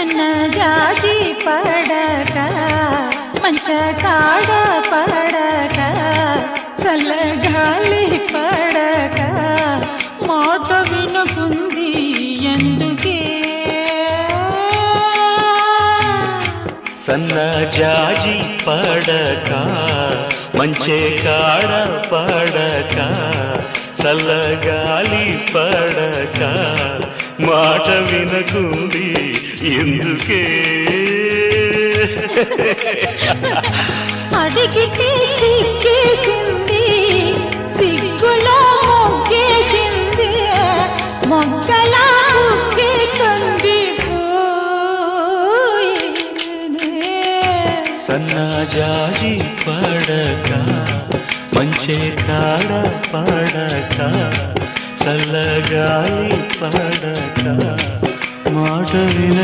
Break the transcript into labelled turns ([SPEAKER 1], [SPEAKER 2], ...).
[SPEAKER 1] సన్నజాజి పడక మంచ కాడ పడక చల్లగాలి పడక మాట వినకుంది ఎందుకే
[SPEAKER 2] సన్నజాజి పడక మంచే కాడ పడక చల్లగాలి పడక మాట వినకుంది ఎందుకే
[SPEAKER 1] అడిగితే సిగ్గేసింది సిగ్గులో మొగ్గేసింది మొగ్గలా ముగ్గే కందిపోయేనే
[SPEAKER 2] సన్నజాజి పడక మంచే కాడ పడక చల్లగాలి పడక మాట విన